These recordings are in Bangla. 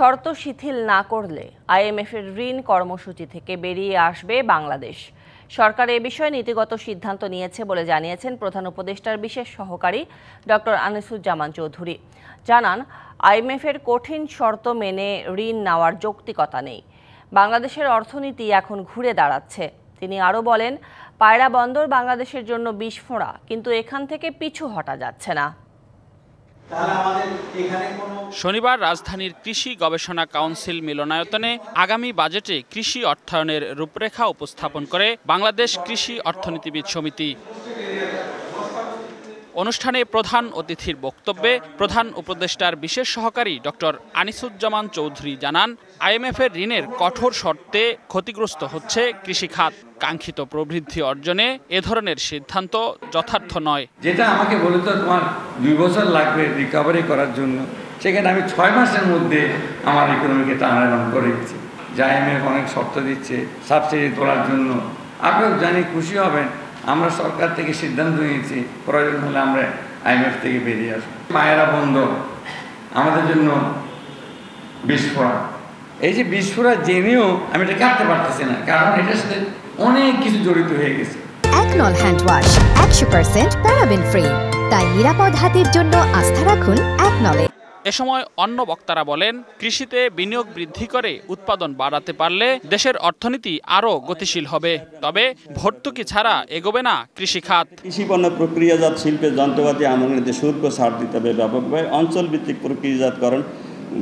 শর্ত শিথিল না করলে আইএমএফের ঋণ কর্মসূচি থেকে বেরিয়ে আসবে বাংলাদেশ। সরকার এ বিষয়ে নীতিগত সিদ্ধান্ত নিয়েছে বলে জানিয়েছেন প্রধান উপদেষ্টার বিশেষ সহকারী ডক্টর আনিসুজ্জামান চৌধুরী। জানান, আইএমএফের কঠিন শর্ত মেনে ঋণ নেওয়ার যৌক্তিকতা নেই। বাংলাদেশের অর্থনীতি এখন ঘুরে দাঁড়াচ্ছে। তিনি আরও বলেন, পায়রা বন্দর বাংলাদেশের জন্য বিস্ফোরা, কিন্তু এখান থেকে পিছু হটা যাচ্ছে না। শনিবার রাজধানীর কৃষি গবেষণা কাউন্সিল মিলনায়তনে আগামী বাজেটে কৃষি অর্থায়নের রূপরেখা উপস্থাপন করে বাংলাদেশ কৃষি অর্থনীতিবিদ সমিতি। অনুষ্ঠানে প্রধান অতিথির বক্তব্যে প্রধান উপদেষ্টার বিশেষ সহকারী ডক্টর আনিসুজ্জামান চৌধুরী জানান, আইএমএফের ঋণের কঠোর শর্তে ক্ষতিগ্রস্ত হচ্ছে কৃষি খাত। কাঙ্ক্ষিত প্রবৃদ্ধি অর্জনে এ ধরনের সিদ্ধান্ত যথার্থ নয়। যেটা আমাকে বলে তো তোমার 2 বছর লাগবে রিকভারি করার জন্য, সেখানে আমি 6 মাসের মধ্যে আমার ইকোনমিকে টার্নারাউন্ড করে দিচ্ছি। আইএমএফ অনেক শর্ত দিচ্ছে সাবসিডি তোলার জন্য। আপনারা জানি খুশি হবেন, আমরা সরকার থেকে সিদ্ধান্ত নিয়েছি প্রয়োজন হলে আমরা আইএমএফ থেকে বেরিয়ে আসবো। পায়রা বন্দর আমাদের জন্য বিস্ফোরণ। এই যে বিস্ফোরণ জেনেও আমি এটা কাটতে পারতেছি না, কারণ এটার সাথে অনেক কিছু জড়িত হয়ে গেছে। একনল হ্যান্ড ওয়াশ 100% প্যারাবেন ফ্রি, তাই নিরাপদ হাতের জন্য আস্থা রাখুন একনলে। এ সময় অন্য বক্তারা বলেন, কৃষিতে বিনিয়োগ বৃদ্ধি করে উৎপাদন বাড়াতে পারলে দেশের অর্থনীতি আরও গতিশীল হবে। তবে ভর্তুকি ছাড়া এগোবে না কৃষি খাত। কৃষি পণ্য প্রক্রিয়াজাত শিল্পের যন্ত্রপাতি আমদানিতে শুল্ক ছাড় দিতে হবে ব্যাপকভাবে। অঞ্চলভিত্তিক প্রক্রিয়াজাতকরণ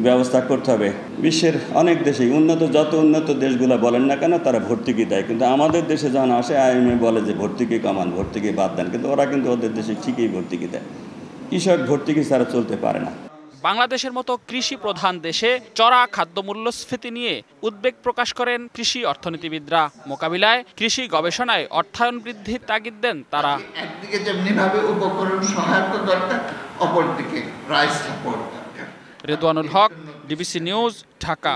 ব্যবস্থা করতে হবে। বিশ্বের অনেক দেশেই যত উন্নত দেশগুলো বলেন না কেন, তারা ভর্তুকি দেয়, কিন্তু আমাদের দেশে যখন আসে আইএমএফ বলে যে ভর্তুকি কমান, ভর্তুকি বাদ দেন, কিন্তু ওরা কিন্তু ওদের দেশে ঠিকই ভর্তুকি দেয়। কৃষক ভর্তুকি ছাড়া চলতে পারে না। বাংলাদেশের মতো কৃষি প্রধান দেশে চড়া খাদ্য মূল্যস্ফীতি নিয়ে উদ্বেগ প্রকাশ করেন কৃষি অর্থনীতিবিদরা। মোকাবিলায় কৃষি গবেষণায় অর্থায়ন বৃদ্ধির তাগিদ দেন তারা। একদিকে যেমনিভাবে উপকরণ সহায়তা দরকার, অপরদিকে প্রাইস সাপোর্ট দরকার। রেদওয়ানুল হক, ডিবিসি নিউজ, ঢাকা।